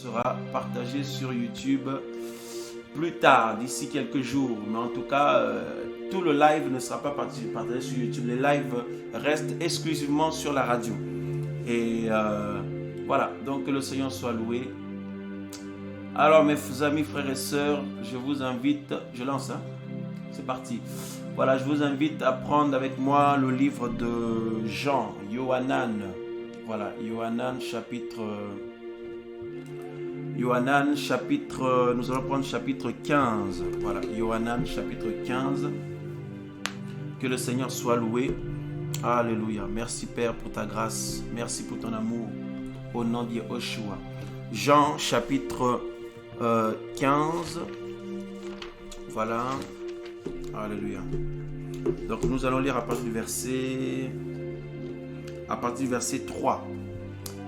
sera partagé sur YouTube plus tard, d'ici quelques jours. Mais en tout cas, tout le live ne sera pas partagé sur YouTube. Les lives restent exclusivement sur la radio. Et voilà, donc que le Seigneur soit loué. Alors mes amis, frères et sœurs, je vous invite, je lance, hein? C'est parti. Voilà, je vous invite à prendre avec moi le livre de Jean, Yohanan. Voilà, Yohanan chapitre, nous allons prendre chapitre 15. Voilà, Yohanan chapitre 15. Que le Seigneur soit loué. Alléluia. Merci Père pour ta grâce. Merci pour ton amour. Au nom de Yeshua. Jean chapitre 15. Voilà. Alléluia. Donc nous allons lire à partir du verset 3.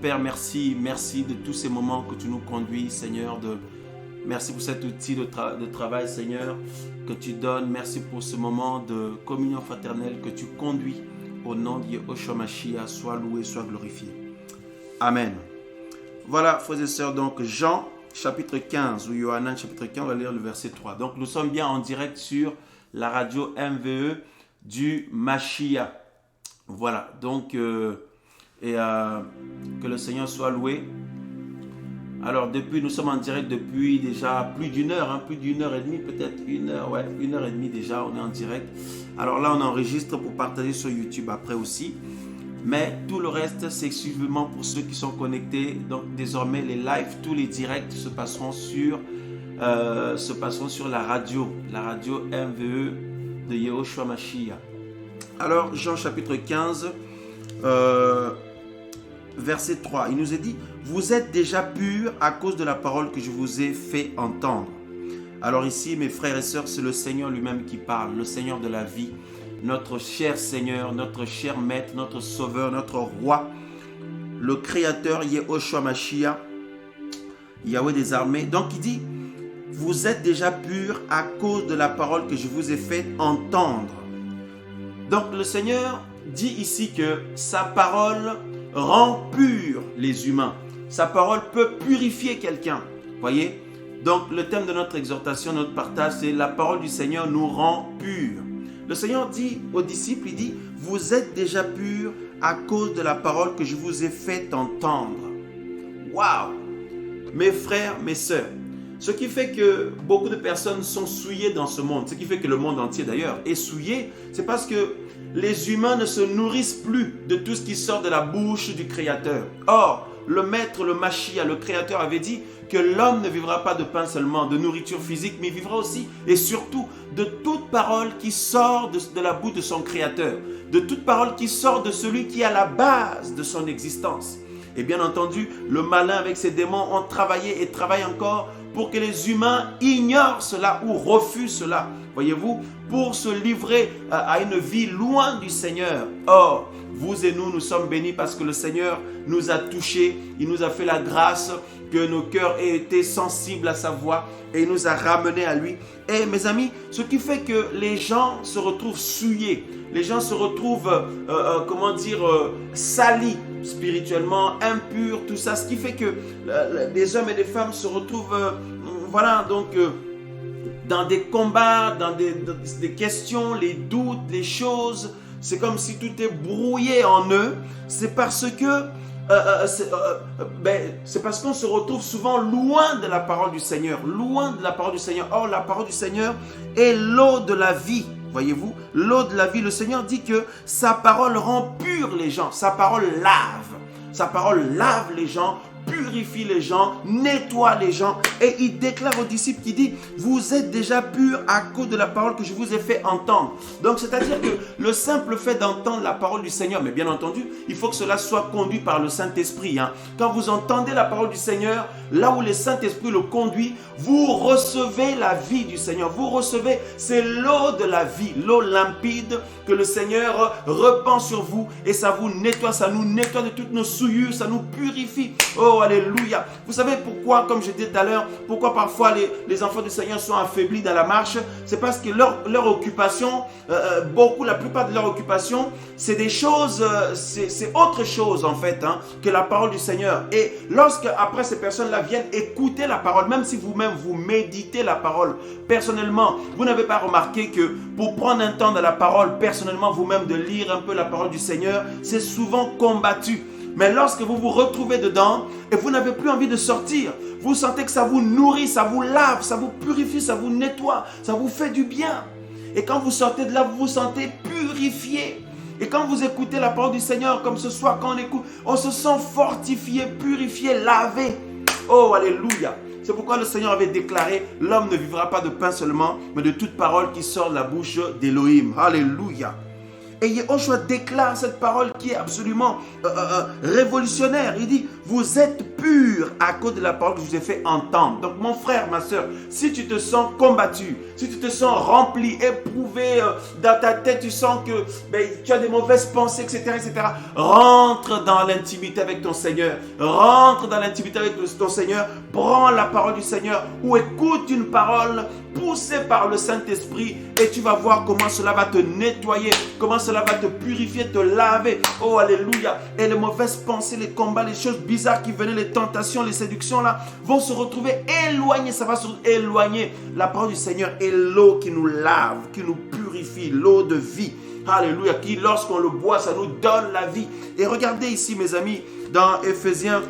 Père, merci de tous ces moments que tu nous conduis, Seigneur. Merci pour cet outil de travail, Seigneur, que tu donnes. Merci pour ce moment de communion fraternelle que tu conduis. Au nom de Yeshua Mashiach, sois loué, sois glorifié. Amen. Voilà, frères et sœurs, donc Jean chapitre 15 ou Yohanan chapitre 15, on va lire le verset 3. Donc nous sommes bien en direct sur la radio MVE du Mashiach. Voilà, donc que le Seigneur soit loué. Alors nous sommes en direct depuis déjà plus d'une heure, plus d'une heure et demie, peut-être une heure et demie déjà, on est en direct. Alors là, on enregistre pour partager sur YouTube après aussi. Mais tout le reste, c'est exclusivement pour ceux qui sont connectés. Donc désormais, les lives, tous les directs se passeront sur la radio MVE de Yeshua Mashiach. Alors, Jean chapitre 15, verset 3, il nous est dit, vous êtes déjà purs à cause de la parole que je vous ai fait entendre. Alors ici, mes frères et sœurs, c'est le Seigneur lui-même qui parle, le Seigneur de la vie, notre cher Seigneur, notre cher Maître, notre Sauveur, notre Roi, le Créateur Yeshua Mashiach, Yahweh des armées. Donc il dit, vous êtes déjà purs à cause de la parole que je vous ai fait entendre. Donc le Seigneur dit ici que sa parole rend pur les humains. Sa parole peut purifier quelqu'un. Voyez? Donc le thème de notre exhortation, notre partage, c'est la parole du Seigneur nous rend purs. Le Seigneur dit aux disciples, il dit, vous êtes déjà purs à cause de la parole que je vous ai fait entendre. Waouh! Mes frères, mes sœurs, ce qui fait que beaucoup de personnes sont souillées dans ce monde, ce qui fait que le monde entier d'ailleurs est souillé, c'est parce que les humains ne se nourrissent plus de tout ce qui sort de la bouche du Créateur. Or, le Maître, le Mashiach, le Créateur avait dit que l'homme ne vivra pas de pain seulement, de nourriture physique, mais il vivra aussi et surtout de toute parole qui sort de la bouche de son Créateur, de toute parole qui sort de celui qui est à la base de son existence. Et bien entendu, le malin avec ses démons ont travaillé et travaillent encore pour que les humains ignorent cela ou refusent cela. Voyez-vous, pour se livrer à une vie loin du Seigneur. Or, vous et nous sommes bénis parce que le Seigneur nous a touchés. Il nous a fait la grâce que nos cœurs aient été sensibles à sa voix et il nous a ramenés à lui. Et mes amis, ce qui fait que les gens se retrouvent souillés, les gens se retrouvent, salis spirituellement, impurs, tout ça. Ce qui fait que des hommes et des femmes se retrouvent, dans des combats, dans des questions, les doutes, les choses. C'est comme si tout est brouillé en eux. C'est parce que c'est parce qu'on se retrouve souvent loin de la parole du Seigneur, loin de la parole du Seigneur. Or, la parole du Seigneur est l'eau de la vie. Voyez-vous, l'eau de la vie, le Seigneur dit que sa parole rend pur les gens, sa parole lave les gens, purifie les gens, nettoie les gens. Et il déclare aux disciples qui dit, vous êtes déjà purs à cause de la parole que je vous ai fait entendre. Donc c'est-à-dire que le simple fait d'entendre la parole du Seigneur, mais bien entendu, il faut que cela soit conduit par le Saint-Esprit. Quand vous entendez la parole du Seigneur, là où le Saint-Esprit le conduit, vous recevez la vie du Seigneur. Vous recevez, c'est l'eau de la vie, l'eau limpide que le Seigneur répand sur vous et ça vous nettoie, ça nous nettoie de toutes nos souillures, ça nous purifie. Oh, Oh, alléluia. Vous savez pourquoi, comme je disais tout à l'heure, pourquoi parfois les enfants du Seigneur sont affaiblis dans la marche? C'est parce que leur occupation, la plupart de leur occupation, c'est des choses, c'est autre chose en fait que la parole du Seigneur. Et lorsque après ces personnes-là viennent écouter la parole, même si vous-même vous méditez la parole personnellement, vous n'avez pas remarqué que pour prendre un temps de la parole personnellement, vous-même de lire un peu la parole du Seigneur, c'est souvent combattu. Mais lorsque vous vous retrouvez dedans et vous n'avez plus envie de sortir, vous sentez que ça vous nourrit, ça vous lave, ça vous purifie, ça vous nettoie, ça vous fait du bien. Et quand vous sortez de là, vous vous sentez purifié. Et quand vous écoutez la parole du Seigneur, comme ce soir, quand on écoute, on se sent fortifié, purifié, lavé. Oh, alléluia. C'est pourquoi le Seigneur avait déclaré, l'homme ne vivra pas de pain seulement, mais de toute parole qui sort de la bouche d'Élohim. Alléluia. Et Yehoshua déclare cette parole qui est absolument révolutionnaire. Il dit, vous êtes purs à cause de la parole que je vous ai fait entendre. Donc mon frère, ma soeur, si tu te sens combattu, si tu te sens rempli, éprouvé dans ta tête, tu sens que tu as des mauvaises pensées, etc., etc., rentre dans l'intimité avec ton Seigneur. Rentre dans l'intimité avec ton Seigneur. Prends la parole du Seigneur ou écoute une parole poussée par le Saint-Esprit et tu vas voir comment cela va te nettoyer, comment cela va te purifier, te laver. Oh, alléluia. Et les mauvaises pensées, les combats, les choses bizarres qui venaient, les tentations, les séductions là, vont se retrouver éloignées. Ça va se éloigner. La parole du Seigneur est l'eau qui nous lave, qui nous purifie, l'eau de vie. Alléluia. Qui, lorsqu'on le boit, ça nous donne la vie. Et regardez ici, mes amis, dans Éphésiens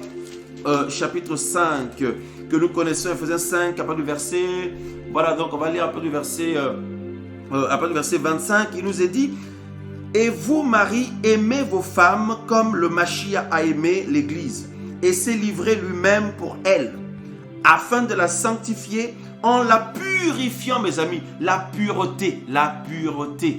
chapitre 5, que nous connaissons, Éphésiens 5, à partir du verset... Voilà, donc on va lire à partir du verset 25. Il nous est dit, et vous, Marie, aimez vos femmes comme le Mashiach a aimé l'Église et s'est livré lui-même pour elle, afin de la sanctifier en la purifiant, mes amis. La pureté.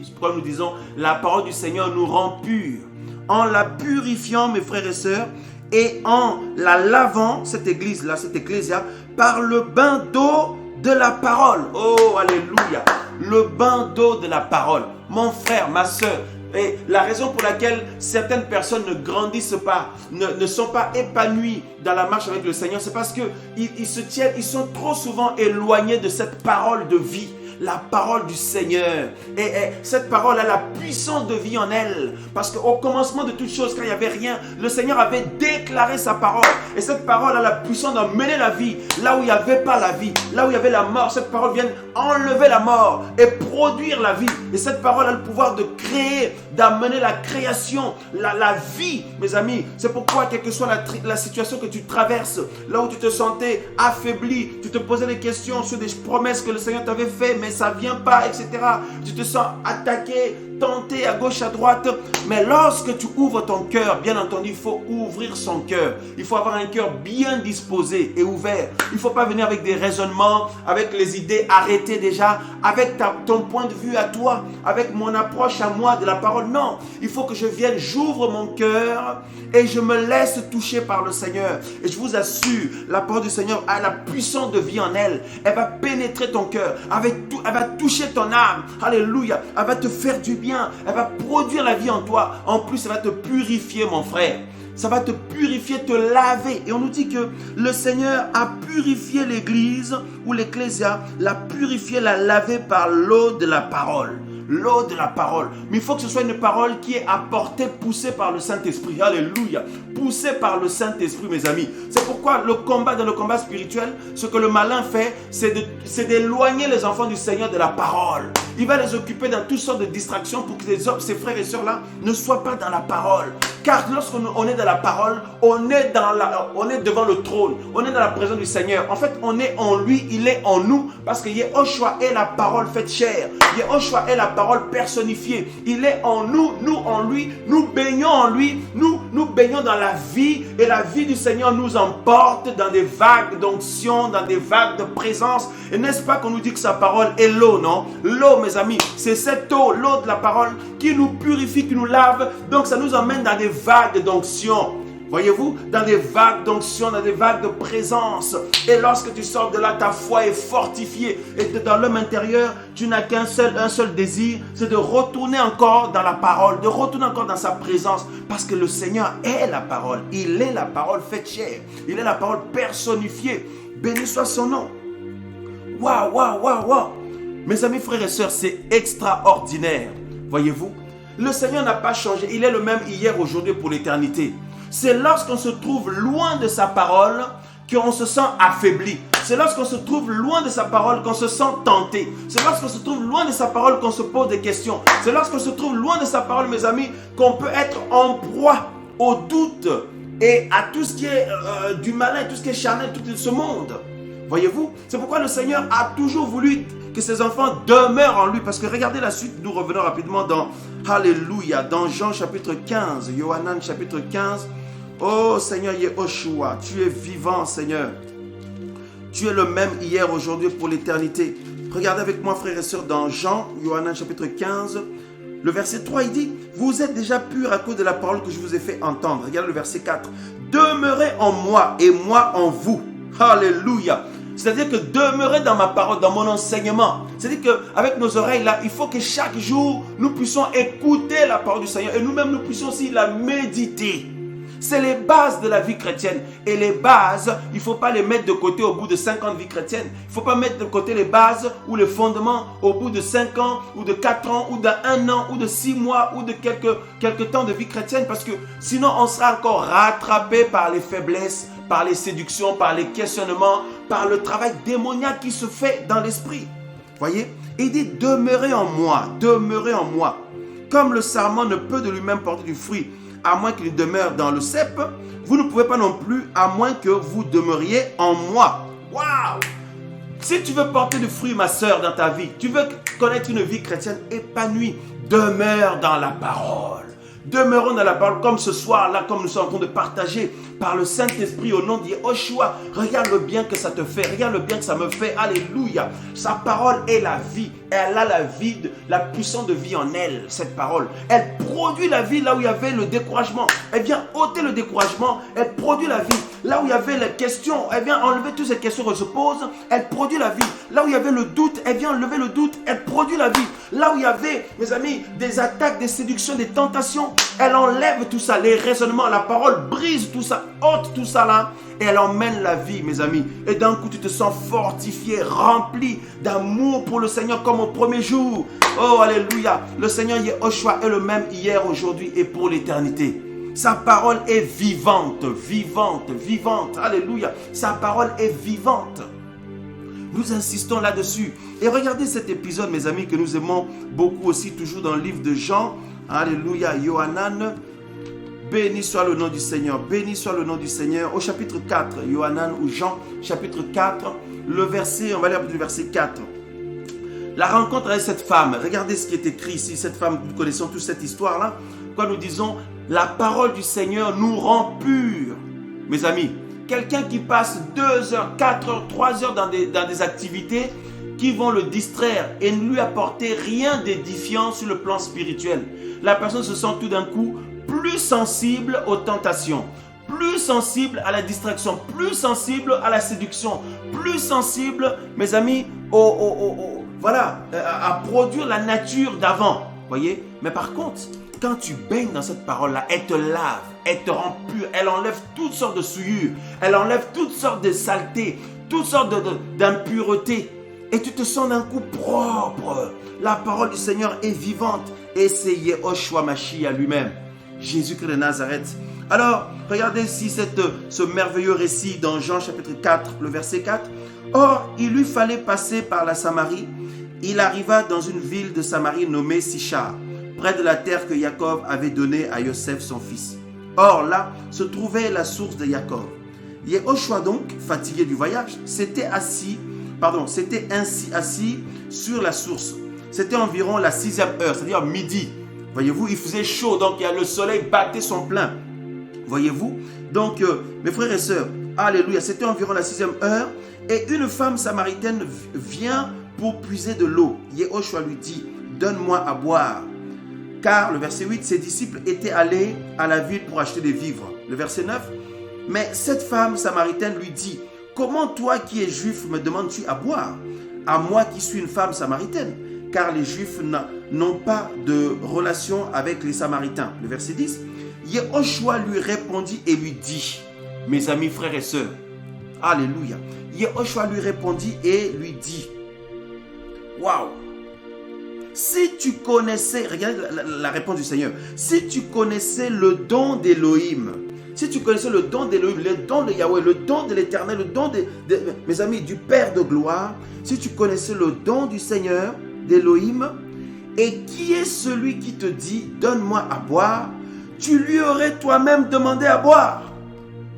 C'est pourquoi nous disons, la parole du Seigneur nous rend purs. En la purifiant, mes frères et sœurs, et en la lavant, cette église-là, cette ecclésia, par le bain d'eau de la parole. Oh, alléluia. Le bain d'eau de la parole. Mon frère, ma soeur, et la raison pour laquelle certaines personnes ne grandissent pas, ne sont pas épanouies dans la marche avec le Seigneur, c'est parce qu'ils sont trop souvent éloignés de cette parole de vie. La parole du Seigneur. Et cette parole a la puissance de vie en elle. Parce qu'au commencement de toutes choses, quand il n'y avait rien, le Seigneur avait déclaré sa parole. Et cette parole a la puissance d'emmener la vie là où il n'y avait pas la vie, là où il y avait la mort. Cette parole vient enlever la mort et produire la vie. Et cette parole a le pouvoir de créer, d'amener la création, la vie, mes amis. C'est pourquoi, quelle que soit la situation que tu traverses, là où tu te sentais affaibli, tu te posais des questions sur des promesses que le Seigneur t'avait faites, mais ça ne vient pas, etc. Tu te sens attaqué, tenté à gauche, à droite. Mais lorsque tu ouvres ton cœur, bien entendu, il faut ouvrir son cœur. Il faut avoir un cœur bien disposé et ouvert. Il ne faut pas venir avec des raisonnements, avec les idées arrêtées déjà, avec ton point de vue à toi, avec mon approche à moi de la parole. Non, il faut que je vienne, j'ouvre mon cœur et je me laisse toucher par le Seigneur. Et je vous assure, la parole du Seigneur a la puissance de vie en elle. Elle va pénétrer ton cœur, elle va toucher ton âme. Alléluia. Elle va te faire du bien. Elle va produire la vie en toi. En plus, elle va te purifier, mon frère. Ça va te purifier, te laver. Et on nous dit que le Seigneur a purifié l'Église ou l'Ecclésia, l'a purifié, l'a lavé par l'eau de la parole. L'eau de la parole. Mais il faut que ce soit une parole qui est apportée, poussée par le Saint-Esprit. Alléluia. Poussée par le Saint-Esprit, mes amis. C'est pourquoi dans le combat spirituel, ce que le malin fait, c'est d'éloigner les enfants du Seigneur de la parole. Il va les occuper dans toutes sortes de distractions pour que ces frères et sœurs-là ne soient pas dans la parole. Car lorsqu'on est dans la parole, on est devant le trône. On est dans la présence du Seigneur. En fait, on est en lui, il est en nous. Parce que Yehoshua est la parole faite chair. Yehoshua est la parole personnifiée. Il est en nous, nous en lui. Nous baignons en lui. Nous baignons dans la vie. Et la vie du Seigneur nous emporte dans des vagues d'onction, dans des vagues de présence. Et n'est-ce pas qu'on nous dit que sa parole est l'eau, non? L'eau, mes amis, c'est cette eau, l'eau de la parole, qui nous purifie, qui nous lave. Donc ça nous emmène dans des vagues d'onction. Voyez-vous, dans des vagues d'onction, dans des vagues de présence. Et lorsque tu sors de là, ta foi est fortifiée. Et dans l'homme intérieur, tu n'as un seul désir, c'est de retourner encore dans la parole, de retourner encore dans sa présence. Parce que le Seigneur est la parole. Il est la parole faite chair. Il est la parole personnifiée. Béni soit son nom. Waouh, waouh, waouh, waouh. Mes amis, frères et sœurs, c'est extraordinaire. Voyez-vous, le Seigneur n'a pas changé. Il est le même hier, aujourd'hui, pour l'éternité. C'est lorsqu'on se trouve loin de sa parole qu'on se sent affaibli. C'est lorsqu'on se trouve loin de sa parole qu'on se sent tenté. C'est lorsqu'on se trouve loin de sa parole qu'on se pose des questions. C'est lorsqu'on se trouve loin de sa parole, mes amis, qu'on peut être en proie au doute et à tout ce qui est du malin, tout ce qui est charnel, tout ce monde. Voyez-vous, c'est pourquoi le Seigneur a toujours voulu que ses enfants demeurent en lui. Parce que regardez la suite, nous revenons rapidement dans Alléluia, dans Jean chapitre 15, Yohanan chapitre 15. Oh Seigneur Yehoshua, tu es vivant Seigneur. Tu es le même hier, aujourd'hui, pour l'éternité. Regardez avec moi frères et sœurs dans Jean, Yohanan chapitre 15, le verset 3, il dit, vous êtes déjà purs à cause de la parole que je vous ai fait entendre. Regardez le verset 4. Demeurez en moi et moi en vous. Alléluia. C'est-à-dire que demeurer dans ma parole, dans mon enseignement. C'est-à-dire qu'avec nos oreilles là, il faut que chaque jour, nous puissions écouter la parole du Seigneur et nous-mêmes, nous puissions aussi la méditer. C'est les bases de la vie chrétienne. Et les bases, il ne faut pas les mettre de côté au bout de 5 ans de vie chrétienne. Il ne faut pas mettre de côté les bases ou les fondements au bout de 5 ans ou de 4 ans ou d'1 an ou de 6 mois ou de quelques temps de vie chrétienne. Parce que sinon, on sera encore rattrapé par les faiblesses, par les séductions, par les questionnements, par le travail démoniaque qui se fait dans l'esprit. Voyez? Il dit, demeurez en moi, demeurez en moi. Comme le sarment ne peut de lui-même porter du fruit, à moins qu'il demeure dans le cep, vous ne pouvez pas non plus, à moins que vous demeuriez en moi. Waouh! Si tu veux porter du fruit, ma sœur, dans ta vie, tu veux connaître une vie chrétienne épanouie, demeure dans la parole. Demeurons dans la parole comme ce soir-là, comme nous sommes en train de partager par le Saint-Esprit au nom de Yehoshua. Regarde le bien que ça te fait, regarde le bien que ça me fait. Alléluia. Sa parole est la vie. Elle a la vie, la puissance de vie en elle, cette parole. Elle produit la vie là où il y avait le découragement. Elle vient ôter le découragement. Elle produit la vie. Là où il y avait les questions, elle vient enlever toutes ces questions que se posent. Elle produit la vie. Là où il y avait le doute, elle vient enlever le doute. Elle produit la vie. Là où il y avait, mes amis, des attaques, des séductions, des tentations, elle enlève tout ça, les raisonnements, la parole brise tout ça, ôte tout ça là, et elle emmène la vie, mes amis. Et d'un coup, tu te sens fortifié, rempli d'amour pour le Seigneur comme au premier jour. Oh, alléluia. Le Seigneur Yehoshua est le même hier, aujourd'hui et pour l'éternité. Sa parole est vivante, vivante, vivante. Alléluia. Sa parole est vivante. Nous insistons là-dessus. Et regardez cet épisode, mes amis, que nous aimons beaucoup aussi, toujours dans le livre de Jean. Alléluia, Yohanan. Béni soit le nom du Seigneur. Béni soit le nom du Seigneur. Au chapitre 4, Yohanan ou Jean, chapitre 4, le verset, on va lire du verset 4. La rencontre avec cette femme. Regardez ce qui est écrit ici. Cette femme, nous connaissons toute cette histoire-là. Quand nous disons, la parole du Seigneur nous rend purs. Mes amis, quelqu'un qui passe 2 heures, 4 heures, 3 heures dans des activités qui vont le distraire et ne lui apporter rien d'édifiant sur le plan spirituel. La personne se sent tout d'un coup plus sensible aux tentations, plus sensible à la distraction, plus sensible à la séduction, plus sensible, mes amis, à produire la nature d'avant. Voyez? Mais par contre, quand tu baignes dans cette parole-là, elle te lave, elle te rend pur, elle enlève toutes sortes de souillures, elle enlève toutes sortes de saletés, toutes sortes d'impuretés. Et tu te sens d'un coup propre. La parole du Seigneur est vivante. Et c'est Yehoshua Mashiach lui-même, Jésus-Christ de Nazareth. Alors, regardez ici ce merveilleux récit dans Jean chapitre 4, le verset 4. Or, il lui fallait passer par la Samarie. Il arriva dans une ville de Samarie nommée Sichar, près de la terre que Jacob avait donnée à Joseph son fils. Or, là se trouvait la source de Jacob. Yehoshua donc, fatigué du voyage, s'était ainsi assis sur la source. C'était environ la 6e heure, c'est-à-dire midi. Voyez-vous, il faisait chaud, donc le soleil battait son plein. Voyez-vous, donc mes frères et sœurs, alléluia, c'était environ la 6e heure. Et une femme samaritaine vient pour puiser de l'eau. Yehoshua lui dit, donne-moi à boire. car, le verset 8, ses disciples étaient allés à la ville pour acheter des vivres. Le verset 9, mais cette femme samaritaine lui dit, comment toi qui es juif me demandes-tu à boire, à moi qui suis une femme samaritaine? Car les juifs n'ont pas de relation avec les samaritains. Le verset 10, Yehoshua lui répondit et lui dit, mes amis, frères et sœurs, alléluia. Yehoshua lui répondit et lui dit, waouh, si tu connaissais, regarde la réponse du Seigneur, si tu connaissais le don d'Élohim, si tu connaissais le don d'Élohim, le don de Yahweh, le don de l'Éternel, le don mes amis, du Père de gloire, si tu connaissais le don du Seigneur, d'Élohim, et qui est celui qui te dit, donne-moi à boire, tu lui aurais toi-même demandé à boire.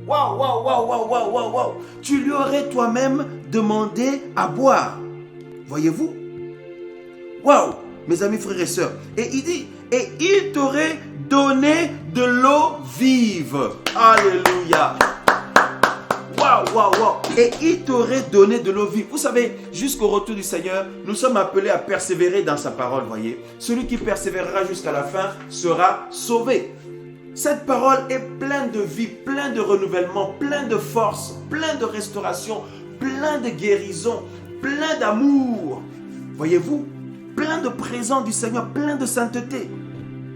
Waouh, waouh, waouh, waouh, waouh, waouh, waouh. Tu lui aurais toi-même demandé à boire. Voyez-vous? Waouh, mes amis, frères et sœurs. Et il dit, et il t'aurait donné de l'eau vive. Alléluia. Waouh, waouh, waouh. Et il t'aurait donné de l'eau vive. Vous savez, jusqu'au retour du Seigneur, nous sommes appelés à persévérer dans sa parole, voyez. Celui qui persévérera jusqu'à la fin sera sauvé. Cette parole est pleine de vie, pleine de renouvellement, pleine de force, pleine de restauration, plein de guérison, plein d'amour. Voyez-vous, plein de présence du Seigneur, plein de sainteté.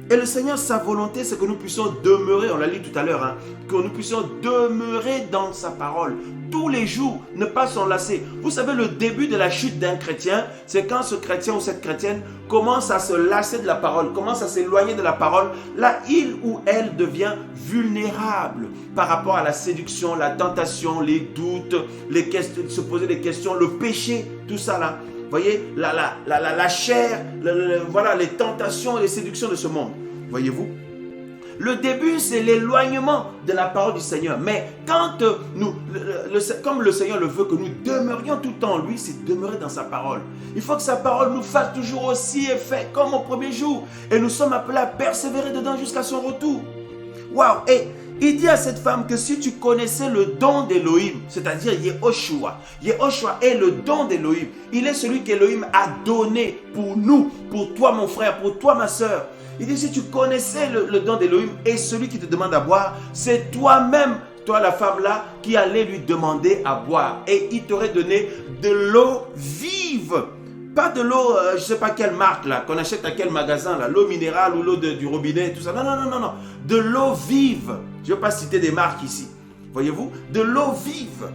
Et le Seigneur, sa volonté, c'est que nous puissions demeurer, on l'a lu tout à l'heure, que nous puissions demeurer dans sa parole. Tous les jours, ne pas s'enlacer. Vous savez, le début de la chute d'un chrétien, c'est quand ce chrétien ou cette chrétienne commence à se lasser de la parole, commence à s'éloigner de la parole. Là, il ou elle devient vulnérable par rapport à la séduction, la tentation, les doutes, les questions, se poser des questions, le péché, tout ça là. Vous voyez, la chair, voilà, les tentations et les séductions de ce monde. Voyez-vous? Le début, c'est l'éloignement de la parole du Seigneur. Mais quand comme le Seigneur le veut, que nous demeurions tout le temps en lui, c'est demeurer dans sa parole. Il faut que sa parole nous fasse toujours aussi effet comme au premier jour. Et nous sommes appelés à persévérer dedans jusqu'à son retour. Waouh! Et il dit à cette femme que si tu connaissais le don d'Élohim, c'est-à-dire Yehoshua, Yehoshua est le don d'Élohim. Il est celui qu'Élohim a donné pour nous, pour toi mon frère, pour toi ma soeur. Il dit si tu connaissais le don d'Élohim et celui qui te demande à boire, c'est toi-même, toi la femme là, qui allait lui demander à boire. Et il t'aurait donné de l'eau vive. Pas de l'eau, je ne sais pas quelle marque là, qu'on achète à quel magasin là, l'eau minérale ou l'eau du robinet, tout ça. Non, non, non, non, non. De l'eau vive. Je ne vais pas citer des marques ici. Voyez-vous? De l'eau vive.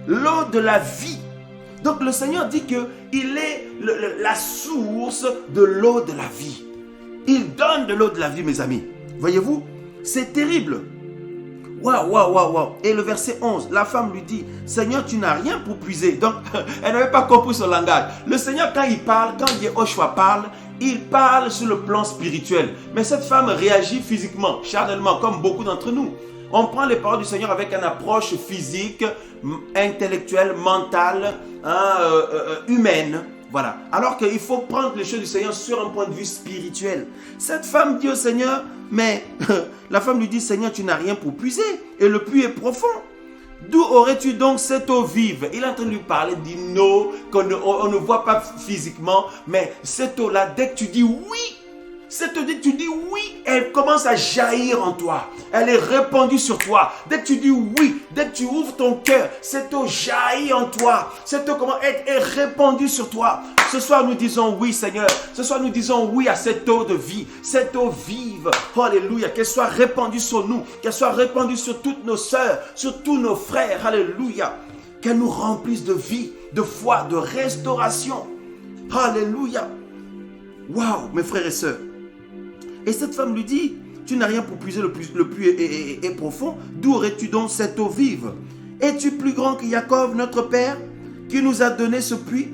L'eau de la vie. Donc le Seigneur dit qu'il est la source de l'eau de la vie. Il donne de l'eau de la vie, mes amis. Voyez-vous? C'est terrible. Waouh, waouh, waouh, waouh. Et le verset 11, la femme lui dit, Seigneur, tu n'as rien pour puiser. Donc, elle n'avait pas compris son langage. Le Seigneur, quand il parle, quand Yehoshua parle, il parle sur le plan spirituel. Mais cette femme réagit physiquement, charnellement, comme beaucoup d'entre nous. On prend les paroles du Seigneur avec une approche physique, intellectuelle, mentale, humaine. Voilà. Alors qu'il faut prendre les choses du Seigneur sur un point de vue spirituel. Cette femme dit au Seigneur, mais la femme lui dit, Seigneur, tu n'as rien pour puiser et le puits est profond. D'où aurais-tu donc cette eau vive? Il est en train de lui parler d'une eau qu'on ne voit pas physiquement, mais cette eau-là, dès que tu dis oui, cette eau, dès que tu dis oui, elle commence à jaillir en toi. Elle est répandue sur toi. Dès que tu dis oui, dès que tu ouvres ton cœur, cette eau jaillit en toi. Cette eau est répandue sur toi. Ce soir, nous disons oui, Seigneur. Ce soir, nous disons oui à cette eau de vie, cette eau vive. Alléluia. Qu'elle soit répandue sur nous, qu'elle soit répandue sur toutes nos sœurs, sur tous nos frères. Alléluia. Qu'elle nous remplisse de vie, de foi, de restauration. Alléluia. Waouh, mes frères et sœurs. Et cette femme lui dit, tu n'as rien pour puiser, le puits est profond, d'où aurais-tu donc cette eau vive? Es-tu plus grand que Jacob, notre père, qui nous a donné ce puits,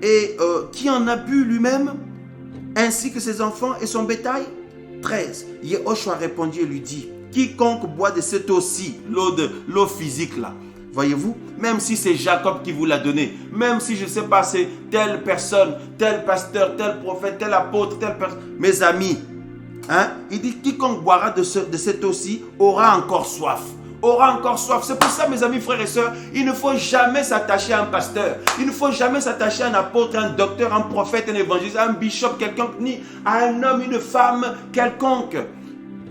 et qui en a bu lui-même, ainsi que ses enfants et son bétail? 13. Yehoshua répondit et lui dit, quiconque boit de cette eau-ci, l'eau physique là, voyez-vous, même si c'est Jacob qui vous l'a donné, même si je ne sais pas, c'est telle personne, tel pasteur, tel prophète, tel apôtre, telle personne, mes amis, il dit quiconque boira de cette eau-ci aura encore soif, aura encore soif. C'est pour ça, mes amis, frères et sœurs, il ne faut jamais s'attacher à un pasteur. Il ne faut jamais s'attacher à un apôtre, un docteur, un prophète, un évangéliste, un bishop quelconque, ni à un homme, une femme quelconque.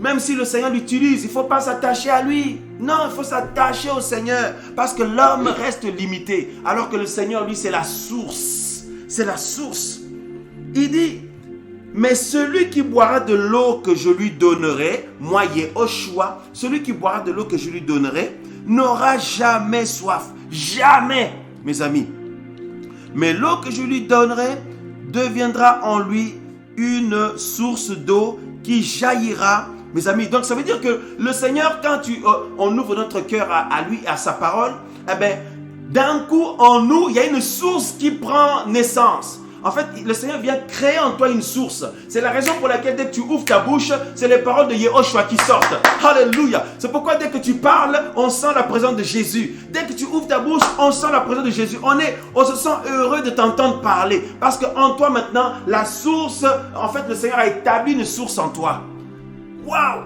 Même si le Seigneur l'utilise, il ne faut pas s'attacher à lui. Non, il faut s'attacher au Seigneur. Parce que l'homme reste limité. Alors que le Seigneur, lui, c'est la source. C'est la source. Il dit, mais celui qui boira de l'eau que je lui donnerai, moi, Yehoshua, celui qui boira de l'eau que je lui donnerai, n'aura jamais soif. Jamais, mes amis. Mais l'eau que je lui donnerai deviendra en lui une source d'eau qui jaillira. Mes amis, donc ça veut dire que le Seigneur, quand on ouvre notre cœur à lui, à sa parole, eh bien, d'un coup, en nous, il y a une source qui prend naissance. En fait, le Seigneur vient créer en toi une source. C'est la raison pour laquelle dès que tu ouvres ta bouche, c'est les paroles de Yehoshua qui sortent. Alléluia. C'est pourquoi dès que tu parles, on sent la présence de Jésus. Dès que tu ouvres ta bouche, on sent la présence de Jésus. On se sent heureux de t'entendre parler. Parce qu'en toi maintenant, la source, en fait, le Seigneur a établi une source en toi. Waouh!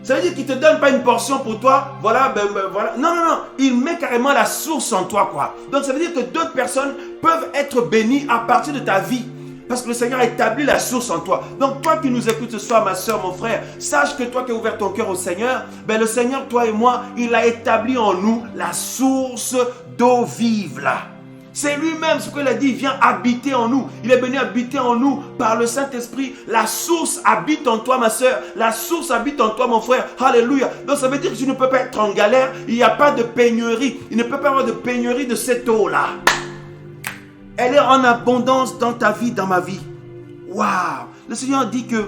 Ça veut dire qu'il ne te donne pas une portion pour toi, voilà, voilà. Non, non, non. Il met carrément la source en toi, quoi. Donc, ça veut dire que d'autres personnes peuvent être bénies à partir de ta vie. Parce que le Seigneur a établi la source en toi. Donc, toi qui nous écoutes ce soir, ma soeur, mon frère, sache que toi qui as ouvert ton cœur au Seigneur, ben, le Seigneur, toi et moi, il a établi en nous la source d'eau vive, là. C'est lui-même ce qu'il a dit, il vient habiter en nous. Il est venu habiter en nous par le Saint-Esprit. La source habite en toi, ma soeur. La source habite en toi, mon frère. Alléluia. Donc ça veut dire que tu ne peux pas être en galère. Il n'y a pas de pénurie. Il ne peut pas y avoir de pénurie de cette eau-là. Elle est en abondance dans ta vie, dans ma vie. Waouh! Le Seigneur dit que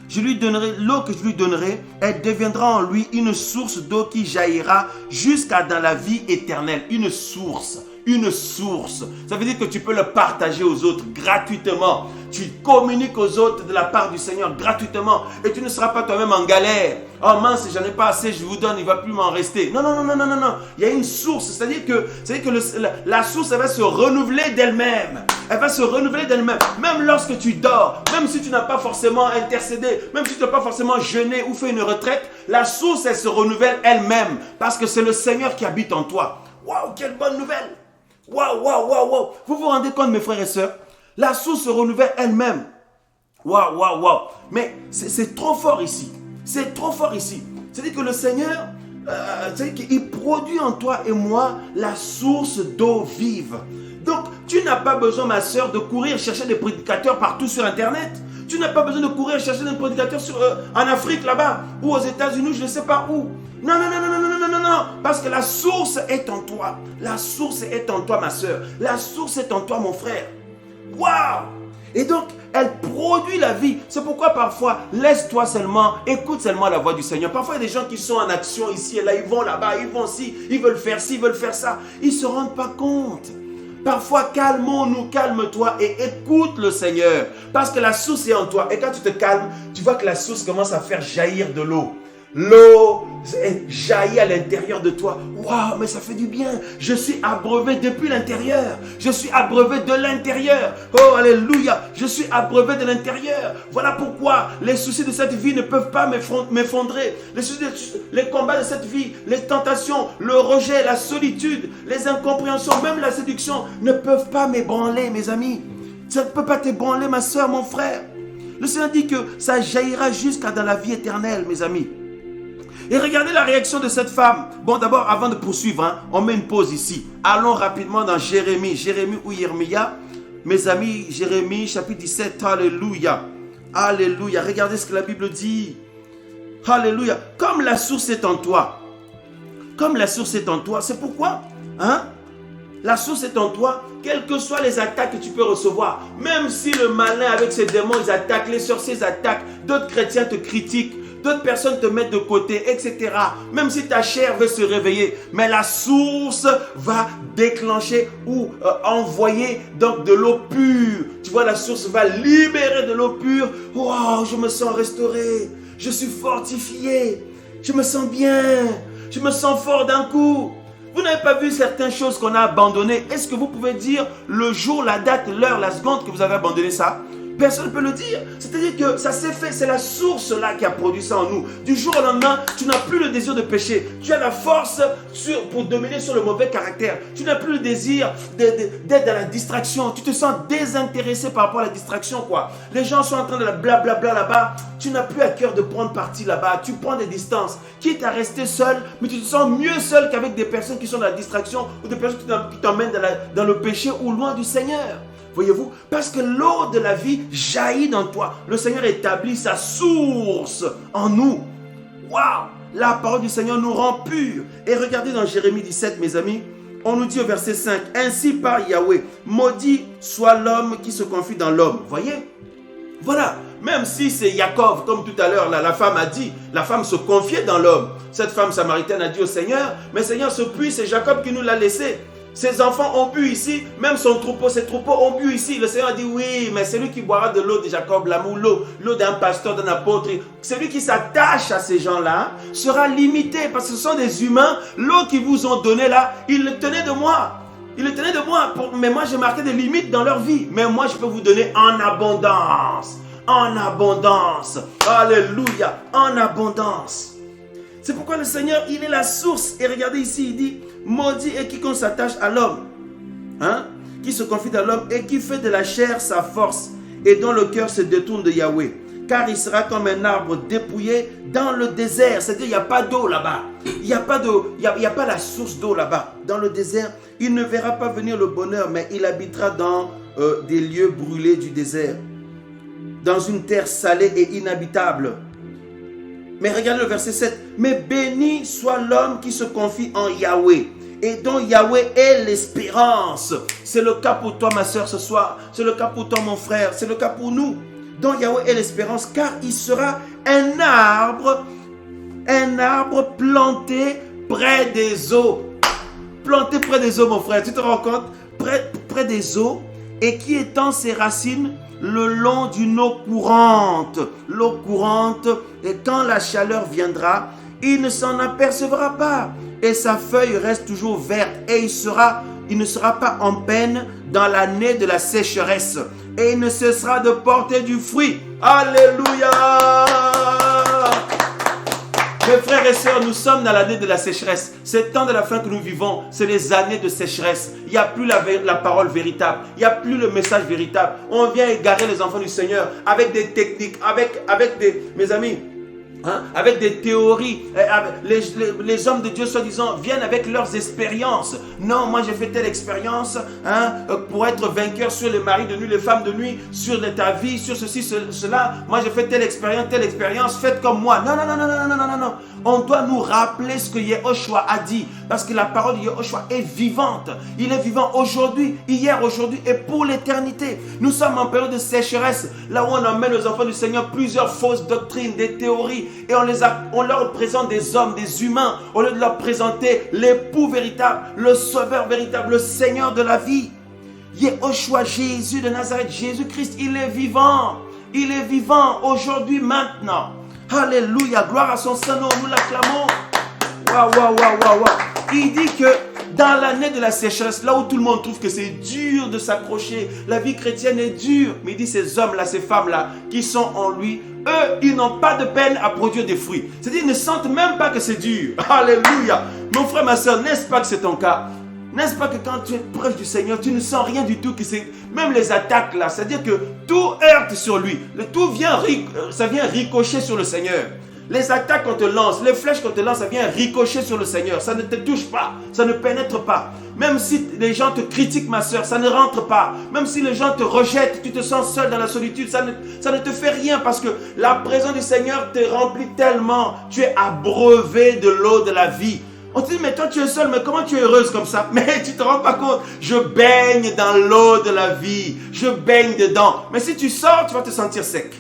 je lui donnerai l'eau que je lui donnerai, elle deviendra en lui une source d'eau qui jaillira jusqu'à dans la vie éternelle. Une source. Une source. Ça veut dire que tu peux le partager aux autres gratuitement. Tu communiques aux autres de la part du Seigneur gratuitement. Et tu ne seras pas toi-même en galère. Oh mince, j'en ai pas assez, je vous donne, il ne va plus m'en rester. Non, non, non, non, non, non, non. Il y a une source. C'est-à-dire que la source, elle va se renouveler d'elle-même. Elle va se renouveler d'elle-même. Même lorsque tu dors, même si tu n'as pas forcément intercédé, même si tu n'as pas forcément jeûné ou fait une retraite, la source, elle se renouvelle elle-même. Parce que c'est le Seigneur qui habite en toi. Waouh, quelle bonne nouvelle! Waouh, waouh, waouh, waouh. Vous vous rendez compte, mes frères et sœurs? La source se renouvelle elle-même. Waouh, waouh, waouh. Mais c'est trop fort ici. C'est trop fort ici. C'est-à-dire que le Seigneur, c'est-à-dire qu'il produit en toi et moi la source d'eau vive. Donc, tu n'as pas besoin, ma sœur, de courir chercher des prédicateurs partout sur Internet. Tu n'as pas besoin de courir chercher des prédicateurs en Afrique, là-bas, ou aux États-Unis, je ne sais pas où. Non, non, non, non, non, non, non, non, non, parce que la source est en toi. La source est en toi, ma soeur. La source est en toi, mon frère. Waouh! Et donc, elle produit la vie. C'est pourquoi parfois, laisse-toi seulement, écoute seulement la voix du Seigneur. Parfois, il y a des gens qui sont en action ici et là, ils vont là-bas, ils vont ci, ils veulent faire ci, ils veulent faire ça. Ils ne se rendent pas compte. Parfois, calmons-nous, calme-toi et écoute le Seigneur. Parce que la source est en toi. Et quand tu te calmes, tu vois que la source commence à faire jaillir de l'eau. L'eau jaillit à l'intérieur de toi. Waouh, mais ça fait du bien. Je suis abreuvé depuis l'intérieur. Je suis abreuvé de l'intérieur. Oh, alléluia. Je suis abreuvé de l'intérieur. Voilà pourquoi les soucis de cette vie ne peuvent pas m'effondrer. Les combats de cette vie, les tentations, le rejet, la solitude, les incompréhensions, même la séduction ne peuvent pas m'ébranler, mes amis. Ça ne peut pas t'ébranler, ma soeur, mon frère. Le Seigneur dit que ça jaillira jusqu'à dans la vie éternelle, mes amis. Et regardez la réaction de cette femme. Bon, d'abord, avant de poursuivre, on met une pause ici. Allons rapidement dans Jérémie. Jérémie ou Yermia. Mes amis, Jérémie, chapitre 17. Alléluia. Alléluia. Regardez ce que la Bible dit. Alléluia. Comme la source est en toi. Comme la source est en toi. C'est pourquoi, la source est en toi, quelles que soient les attaques que tu peux recevoir. Même si le malin avec ses démons, ils attaquent, les sorciers attaquent, d'autres chrétiens te critiquent, d'autres personnes te mettent de côté, etc. Même si ta chair veut se réveiller, mais la source va déclencher ou envoyer donc de l'eau pure. Tu vois, la source va libérer de l'eau pure. Wow, je me sens restauré, je suis fortifié, je me sens bien, je me sens fort d'un coup. Vous n'avez pas vu certaines choses qu'on a abandonnées? Est-ce que vous pouvez dire le jour, la date, l'heure, la seconde que vous avez abandonné ça? Personne ne peut le dire. C'est-à-dire que ça s'est fait, c'est la source là qui a produit ça en nous. Du jour au lendemain, tu n'as plus le désir de pécher. Tu as la force pour dominer sur le mauvais caractère. Tu n'as plus le désir d'être dans la distraction. Tu te sens désintéressé par rapport à la distraction, quoi. Les gens sont en train de la blablabla là-bas. Tu n'as plus à cœur de prendre parti là-bas. Tu prends des distances. Quitte à rester seul, mais tu te sens mieux seul qu'avec des personnes qui sont dans la distraction ou des personnes qui t'emmènent dans le péché ou loin du Seigneur. Voyez-vous, parce que l'eau de la vie jaillit dans toi. Le Seigneur établit sa source en nous. Waouh! La parole du Seigneur nous rend purs. Et regardez dans Jérémie 17, mes amis, on nous dit au verset 5, « Ainsi par Yahweh, maudit soit l'homme qui se confie dans l'homme. » Voyez? Voilà. Même si c'est Jacob, comme tout à l'heure, la femme a dit, la femme se confiait dans l'homme. Cette femme samaritaine a dit au Seigneur, « Mais Seigneur, ce puits, c'est Jacob qui nous l'a laissé. » Ses enfants ont bu ici, même son troupeau, ses troupeaux ont bu ici. Le Seigneur a dit oui, mais celui qui boira de l'eau de Jacob, l'eau d'un pasteur, d'un apôtre, celui qui s'attache à ces gens-là sera limité parce que ce sont des humains. L'eau qu'ils vous ont donnée là, ils le tenaient de moi. Ils le tenaient de moi, mais moi j'ai marqué des limites dans leur vie. Mais moi je peux vous donner en abondance. En abondance. Alléluia, en abondance. C'est pourquoi le Seigneur, il est la source. Et regardez ici, il dit, maudit est quiconque s'attache à l'homme, hein, qui se confie dans l'homme et qui fait de la chair sa force et dont le cœur se détourne de Yahweh. Car il sera comme un arbre dépouillé dans le désert. C'est-à-dire, il n'y a pas d'eau là-bas. Il n'y a pas la source d'eau là-bas. Dans le désert, il ne verra pas venir le bonheur, mais il habitera dans des lieux brûlés du désert, dans une terre salée et inhabitable. Mais regardez le verset 7. Mais béni soit l'homme qui se confie en Yahweh et dont Yahweh est l'espérance. C'est le cas pour toi, ma soeur, ce soir. C'est le cas pour toi, mon frère. C'est le cas pour nous. Dont Yahweh est l'espérance, car il sera un arbre planté près des eaux. Planté près des eaux, mon frère. Tu te rends compte? Près des eaux, et qui étend ses racines le long d'une eau courante. L'eau courante, et quand la chaleur viendra, il ne s'en apercevra pas. Et sa feuille reste toujours verte. Et il ne sera pas en peine dans l'année de la sécheresse. Et il ne cessera de porter du fruit. Alléluia! Mes frères et sœurs, nous sommes dans l'année de la sécheresse. C'est le temps de la fin que nous vivons. C'est les années de sécheresse. Il n'y a plus la parole véritable. Il n'y a plus le message véritable. On vient égarer les enfants du Seigneur avec des techniques, avec mes amis, hein, avec des théories. Les hommes de Dieu, soi-disant, viennent avec leurs expériences. Non, moi j'ai fait telle expérience, hein, pour être vainqueur sur les maris de nuit, les femmes de nuit, sur ta vie, sur ceci, cela. Moi j'ai fait telle expérience, faites comme moi. Non. On doit nous rappeler ce que Yehoshua a dit, parce que la parole de Yehoshua est vivante. Il est vivant aujourd'hui, hier, aujourd'hui et pour l'éternité. Nous sommes en période de sécheresse, là où on emmène aux enfants du Seigneur plusieurs fausses doctrines, des théories, et on leur présente des hommes, des humains, au lieu de leur présenter l'époux véritable, le sauveur véritable, le Seigneur de la vie. Yehoshua, Jésus de Nazareth, Jésus-Christ, il est vivant. Il est vivant aujourd'hui, maintenant. Alléluia, gloire à son Saint-Nom, nous l'acclamons. Waouh. Il dit que dans l'année de la sécheresse, là où tout le monde trouve que c'est dur de s'accrocher, la vie chrétienne est dure. Mais il dit ces hommes-là, ces femmes-là, qui sont en lui, eux, ils n'ont pas de peine à produire des fruits. C'est-à-dire, ils ne sentent même pas que c'est dur. Alléluia. Mon frère, ma soeur, n'est-ce pas que c'est ton cas? N'est-ce pas que quand tu es proche du Seigneur, tu ne sens rien du tout, que c'est même les attaques là, c'est-à-dire que tout heurte sur lui, tout vient ricocher sur le Seigneur. Les attaques qu'on te lance, les flèches qu'on te lance, ça vient ricocher sur le Seigneur. Ça ne te touche pas, ça ne pénètre pas. Même si les gens te critiquent, ma soeur, ça ne rentre pas. Même si les gens te rejettent, tu te sens seul dans la solitude, ça ne te fait rien parce que la présence du Seigneur te remplit tellement. Tu es abreuvé de l'eau de la vie. On te dit, mais toi tu es seul, mais comment tu es heureuse comme ça? Mais tu ne te rends pas compte. Je baigne dans l'eau de la vie. Je baigne dedans. Mais si tu sors, tu vas te sentir sec.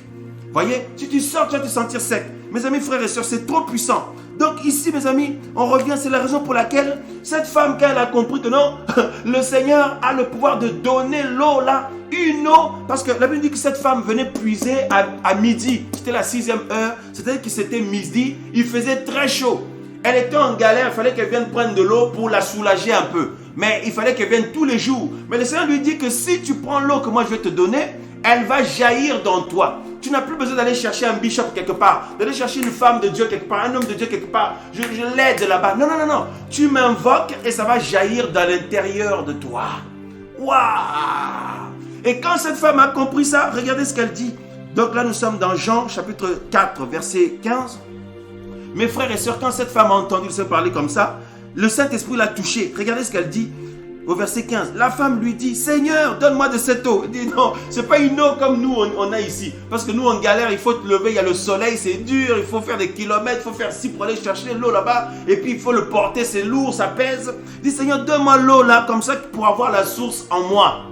Voyez? Si tu sors, tu vas te sentir sec. Mes amis, frères et sœurs, c'est trop puissant. Donc ici, mes amis, on revient, c'est la raison pour laquelle cette femme, quand elle a compris que non, le Seigneur a le pouvoir de donner l'eau là, une eau, parce que la Bible dit que cette femme venait puiser à midi. C'était la 6e heure, c'est-à-dire que c'était midi, il faisait très chaud. Elle était en galère, il fallait qu'elle vienne prendre de l'eau pour la soulager un peu. Mais il fallait qu'elle vienne tous les jours. Mais le Seigneur lui dit que si tu prends l'eau que moi je vais te donner, elle va jaillir dans toi. Tu n'as plus besoin d'aller chercher un bishop quelque part, d'aller chercher une femme de Dieu quelque part, un homme de Dieu quelque part. Je l'aide là-bas. Non, non, non, non. Tu m'invoques et ça va jaillir dans l'intérieur de toi. Waouh! Et quand cette femme a compris ça, regardez ce qu'elle dit. Donc là, nous sommes dans Jean chapitre 4, verset 15. Mes frères et sœurs, quand cette femme a entendu se parler comme ça, le Saint-Esprit l'a touchée. Regardez ce qu'elle dit au verset 15. La femme lui dit, Seigneur, donne-moi de cette eau. Elle dit, non, ce n'est pas une eau comme nous, on a ici. Parce que nous, on galère, il faut te lever, il y a le soleil, c'est dur, il faut faire des kilomètres, il faut faire ci pour aller chercher l'eau là-bas. Et puis, il faut le porter, c'est lourd, ça pèse. Il dit, Seigneur, donne-moi l'eau là, comme ça, pour avoir la source en moi.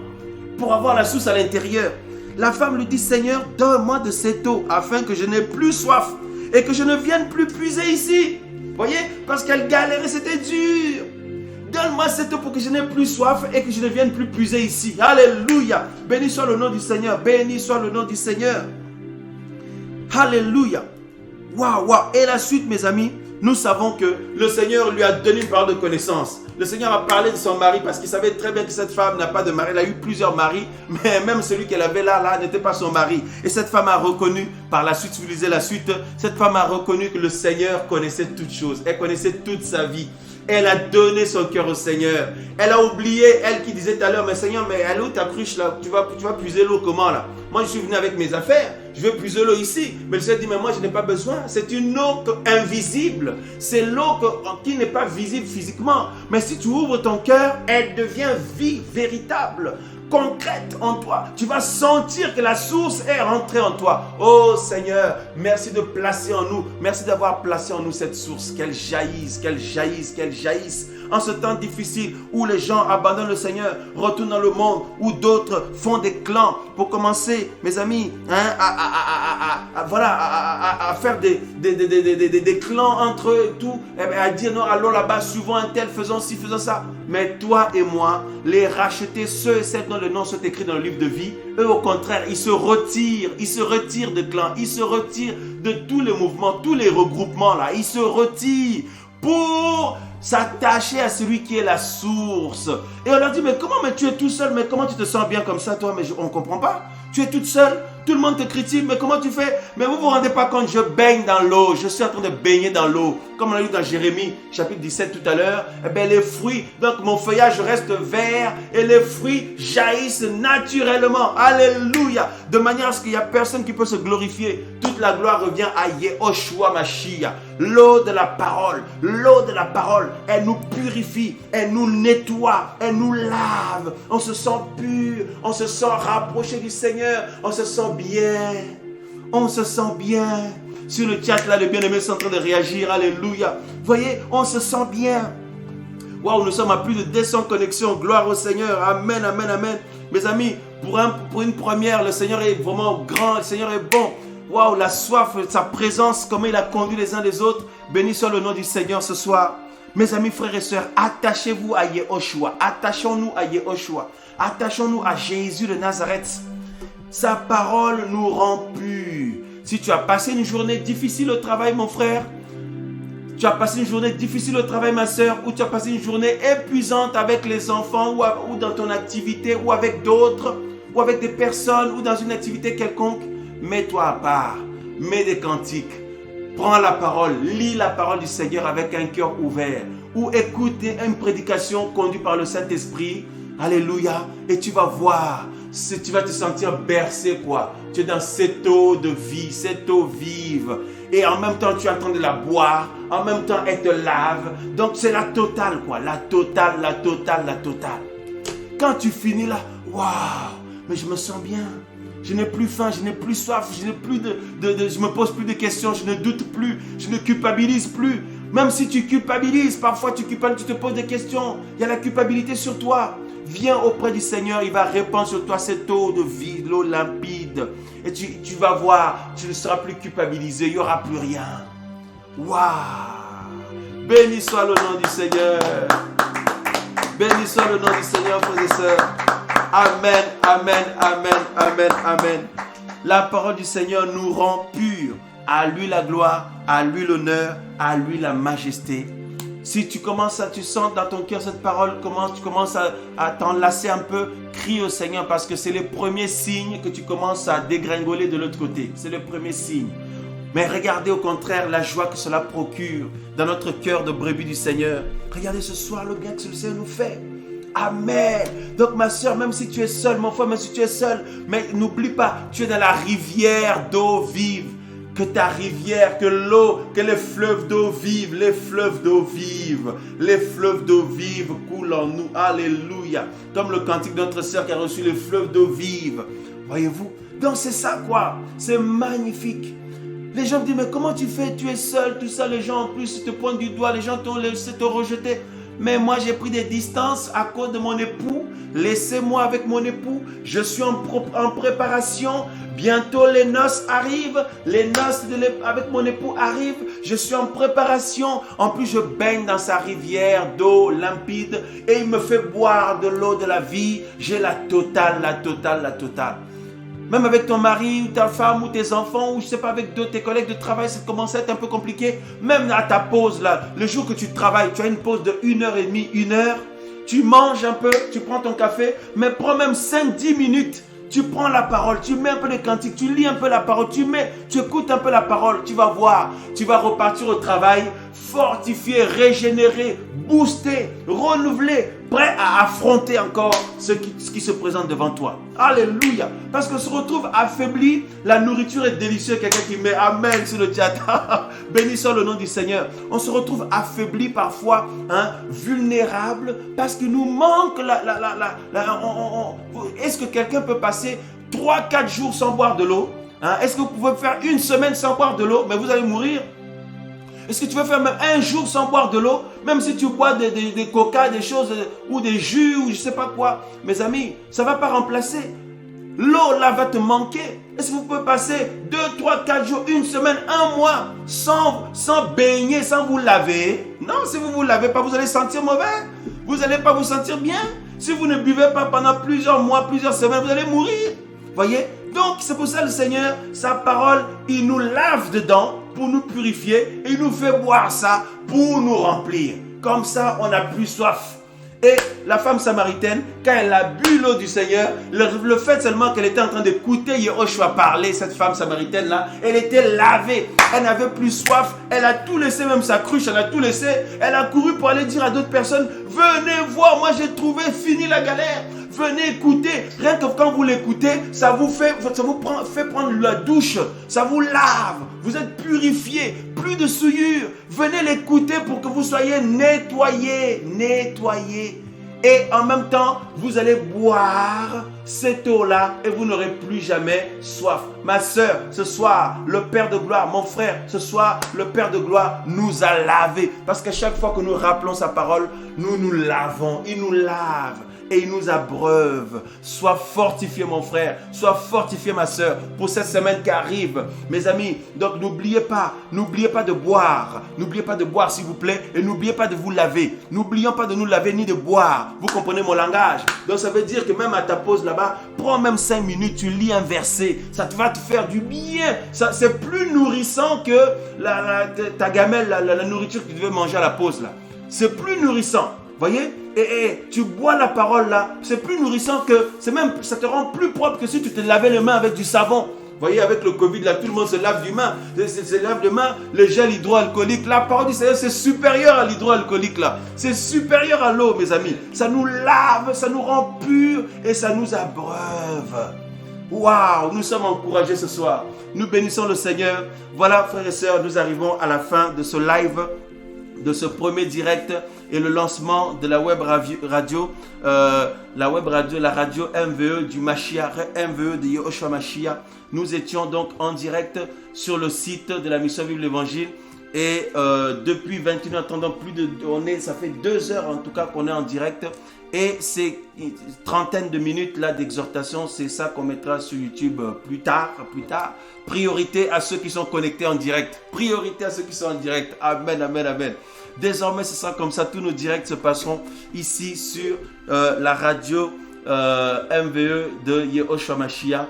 Pour avoir la source à l'intérieur. La femme lui dit, Seigneur, donne-moi de cette eau, afin que je n'ai plus soif et que je ne vienne plus puiser ici. Vous voyez? Parce qu'elle galérait, c'était dur. Donne-moi cette eau pour que je n'ai plus soif et que je ne vienne plus puiser ici. Alléluia. Béni soit le nom du Seigneur. Béni soit le nom du Seigneur. Alléluia. Waouh, waouh. Et la suite, mes amis, nous savons que le Seigneur lui a donné une parole de connaissance. Le Seigneur a parlé de son mari parce qu'il savait très bien que cette femme n'a pas de mari. Elle a eu plusieurs maris, mais même celui qu'elle avait là n'était pas son mari. Et cette femme a reconnu, par la suite, si vous lisez la suite, cette femme a reconnu que le Seigneur connaissait toutes choses. Elle connaissait toute sa vie. Elle a donné son cœur au Seigneur. Elle a oublié, elle qui disait tout à l'heure, mais Seigneur, mais elle est où ta cruche là? Tu vas puiser l'eau comment là? Moi, je suis venu avec mes affaires. Je vais puiser l'eau ici. Mais le Seigneur dit, mais moi, je n'ai pas besoin. C'est une eau invisible. C'est l'eau qui n'est pas visible physiquement. Mais si tu ouvres ton cœur, elle devient vie véritable, concrète en toi. Tu vas sentir que la source est rentrée en toi. Oh Seigneur, merci de placer en nous, merci d'avoir placé en nous cette source, qu'elle jaillisse, qu'elle jaillisse, qu'elle jaillisse. En ce temps difficile où les gens abandonnent le Seigneur, retournent dans le monde, où d'autres font des clans pour commencer, mes amis, à faire des clans entre eux et tout, à dire non, allons là-bas, suivons un tel, faisons ci, faisons ça. Mais toi et moi, les racheter, ceux et celles dont le nom sont écrits dans le livre de vie, eux au contraire, ils se retirent de clans, ils se retirent de tous les mouvements, tous les regroupements là, ils se retirent pour s'attacher à celui qui est la source. Et on leur dit, mais tu es tout seul, mais comment tu te sens bien comme ça toi? Mais on ne comprend pas. Tu es toute seule, tout le monde te critique, mais comment tu fais? Mais vous ne vous rendez pas compte, je baigne dans l'eau, je suis en train de baigner dans l'eau. Comme on l'a lu dans Jérémie, chapitre 17 tout à l'heure, les fruits, donc mon feuillage reste vert et les fruits jaillissent naturellement. Alléluia. De manière à ce qu'il n'y a personne qui peut se glorifier. Toute la gloire revient à Yehoshua Mashiach. L'eau de la parole, elle nous purifie, elle nous nettoie, elle nous lave. On se sent pur, on se sent rapproché du Seigneur, on se sent bien. On se sent bien. Sur le chat là, les bien-aimés sont en train de réagir. Alléluia. Voyez, on se sent bien. Waouh, nous sommes à plus de 200 connexions. Gloire au Seigneur. Amen, amen, amen. Mes amis, pour une première, le Seigneur est vraiment grand, le Seigneur est bon. Waouh, la soif, sa présence, comment il a conduit les uns les autres. Béni soit le nom du Seigneur ce soir. Mes amis, frères et sœurs, attachez-vous à Yehoshua. Attachons-nous à Yehoshua. Attachons-nous à Jésus de Nazareth. Sa parole nous rend purs. Si tu as passé une journée difficile au travail, mon frère, tu as passé une journée difficile au travail, ma soeur, ou tu as passé une journée épuisante avec les enfants, ou dans ton activité, ou avec d'autres, ou avec des personnes, ou dans une activité quelconque, mets-toi à part, mets des cantiques, prends la parole, lis la parole du Seigneur avec un cœur ouvert, ou écoute une prédication conduite par le Saint-Esprit, alléluia, et tu vas voir, tu vas te sentir bercé quoi. Tu es dans cette eau de vie, cette eau vive. Et en même temps, tu es en train de la boire. En même temps, elle te lave. Donc, c'est la totale quoi. La totale. Quand tu finis là, waouh, mais je me sens bien. Je n'ai plus faim, je n'ai plus soif, je me pose plus de questions, je ne doute plus, je ne culpabilise plus. Même si tu culpabilises, parfois tu te poses des questions. Il y a la culpabilité sur toi. Viens auprès du Seigneur, il va répandre sur toi cette eau de vie, l'eau limpide. Et tu vas voir, tu ne seras plus culpabilisé, il n'y aura plus rien. Waouh! Béni soit le nom du Seigneur. Béni soit le nom du Seigneur, frères et sœurs. Amen, amen, amen, amen, amen. La parole du Seigneur nous rend purs. À lui la gloire, à lui l'honneur, à lui la majesté. Si tu commences tu sens dans ton cœur cette parole, tu commences à t'enlacer un peu, crie au Seigneur parce que c'est le premier signe que tu commences à dégringoler de l'autre côté. C'est le premier signe. Mais regardez au contraire la joie que cela procure dans notre cœur de brebis du Seigneur. Regardez ce soir le bien que le Seigneur nous fait. Amen. Donc ma soeur, même si tu es seule, mon frère, même si tu es seul, mais n'oublie pas, tu es dans la rivière d'eau vive. Que ta rivière, que l'eau, que les fleuves d'eau vive, les fleuves d'eau vive, les fleuves d'eau vive coulent en nous. Alléluia. Comme le cantique de notre sœur qui a reçu les fleuves d'eau vive. Voyez-vous? Donc c'est ça quoi. C'est magnifique. Les gens me disent, mais comment tu fais? Tu es seul, tout ça. Les gens en plus te pointent du doigt, les gens t'ont laissé te rejeter. Mais moi j'ai pris des distances à cause de mon époux. Laissez-moi avec mon époux. Je suis en préparation. Bientôt les noces arrivent. Les noces avec mon époux arrivent. Je suis en préparation. En plus je baigne dans sa rivière d'eau limpide. Et il me fait boire de l'eau de la vie. J'ai la totale. Même avec ton mari ou ta femme ou tes enfants ou je sais pas avec tes collègues de travail, ça commence à être un peu compliqué. Même à ta pause là, le jour que tu travailles, tu as une pause de 1h30, 1h. Tu manges un peu, tu prends ton café, mais prends même 5-10 minutes. Tu prends la parole, tu mets un peu les cantiques, tu lis un peu la parole, tu écoutes un peu la parole, tu vas voir, tu vas repartir au travail, fortifié, régénéré, boosté, renouvelé, prêt à affronter encore ce qui se présente devant toi. Alléluia. Parce qu'on se retrouve affaibli, la nourriture est délicieuse. Quelqu'un qui met Amen sur le chat. Bénissons le nom du Seigneur. On se retrouve affaibli parfois, vulnérable, parce qu'il nous manque Est-ce que quelqu'un peut passer 3-4 jours sans boire de l'eau? Est-ce que vous pouvez faire une semaine sans boire de l'eau? Mais vous allez mourir. Est-ce que tu veux faire même un jour sans boire de l'eau? Même si tu bois des coca, des choses, ou des jus, ou je ne sais pas quoi. Mes amis, ça ne va pas remplacer. L'eau là va te manquer. Est-ce que vous pouvez passer 2, 3, 4 jours, une semaine, un mois, sans baigner, sans vous laver? Non, si vous ne vous lavez pas, vous allez sentir mauvais. Vous n'allez pas vous sentir bien. Si vous ne buvez pas pendant plusieurs mois, plusieurs semaines, vous allez mourir. Voyez? Donc, c'est pour ça le Seigneur, sa parole, il nous lave dedans pour nous purifier et il nous fait boire ça pour nous remplir. Comme ça, on n'a plus soif. Et la femme samaritaine, quand elle a bu l'eau du Seigneur, le fait seulement qu'elle était en train d'écouter Yehoshua parler, cette femme samaritaine-là, elle était lavée. Elle n'avait plus soif. Elle a tout laissé, même sa cruche, elle a tout laissé. Elle a couru pour aller dire à d'autres personnes, venez voir, moi j'ai trouvé, fini la galère. Venez écouter. Rien que quand vous l'écoutez, ça vous fait prendre la douche. Ça vous lave. Vous êtes purifié. Plus de souillure. Venez l'écouter pour que vous soyez nettoyés. Et en même temps, vous allez boire cette eau-là et vous n'aurez plus jamais soif. Ma soeur, ce soir, le Père de gloire, mon frère, ce soir, le Père de gloire nous a lavés. Parce qu'à chaque fois que nous rappelons sa parole, nous nous lavons. Il nous lave. Et il nous abreuve. Sois fortifié mon frère, sois fortifié ma soeur pour cette semaine qui arrive. Mes amis, donc n'oubliez pas de boire. N'oubliez pas de boire s'il vous plaît et n'oubliez pas de vous laver. N'oublions pas de nous laver ni de boire. Vous comprenez mon langage? Donc ça veut dire que même à ta pause là-bas, prends même 5 minutes, tu lis un verset. Ça va te faire du bien. C'est plus nourrissant que ta gamelle, la nourriture que tu devais manger à la pause là. C'est plus nourrissant. Voyez? Et tu bois la parole là, c'est plus nourrissant que, ça te rend plus propre que si tu te lavais les mains avec du savon. Voyez, avec le Covid là, tout le monde se lave les mains, le gel hydroalcoolique. La parole du Seigneur, c'est supérieur à l'hydroalcoolique là. C'est supérieur à l'eau, mes amis. Ça nous lave, ça nous rend purs et ça nous abreuve. Waouh, nous sommes encouragés ce soir. Nous bénissons le Seigneur. Voilà, frères et sœurs, nous arrivons à la fin de ce live, de ce premier direct et le lancement de la web radio, la radio MVE du Mashiach, MVE de Yehoshua Mashiach. Nous étions donc en direct sur le site de la mission Vive l'Évangile et depuis 21 h ça fait 2 heures en tout cas qu'on est en direct et c'est une trentaine de minutes là d'exhortation, c'est ça qu'on mettra sur YouTube plus tard. Priorité à ceux qui sont connectés en direct. Priorité à ceux qui sont en direct. Amen, amen, amen. Désormais, ce sera comme ça. Tous nos directs se passeront ici sur la radio MVE de Yehoshua Mashiach.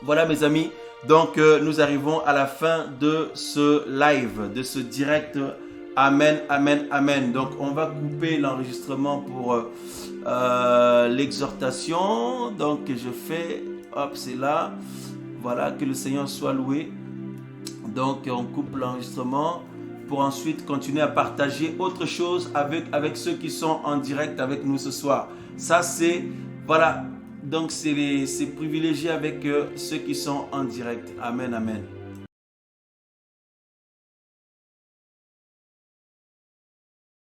Voilà mes amis. Donc nous arrivons à la fin de ce live, de ce direct Amen, amen, amen. Donc, on va couper l'enregistrement pour l'exhortation. Donc, je fais, hop, c'est là. Voilà, que le Seigneur soit loué. Donc, on coupe l'enregistrement pour ensuite continuer à partager autre chose avec ceux qui sont en direct avec nous ce soir. Ça, c'est, voilà, donc c'est privilégié avec ceux qui sont en direct. Amen, amen.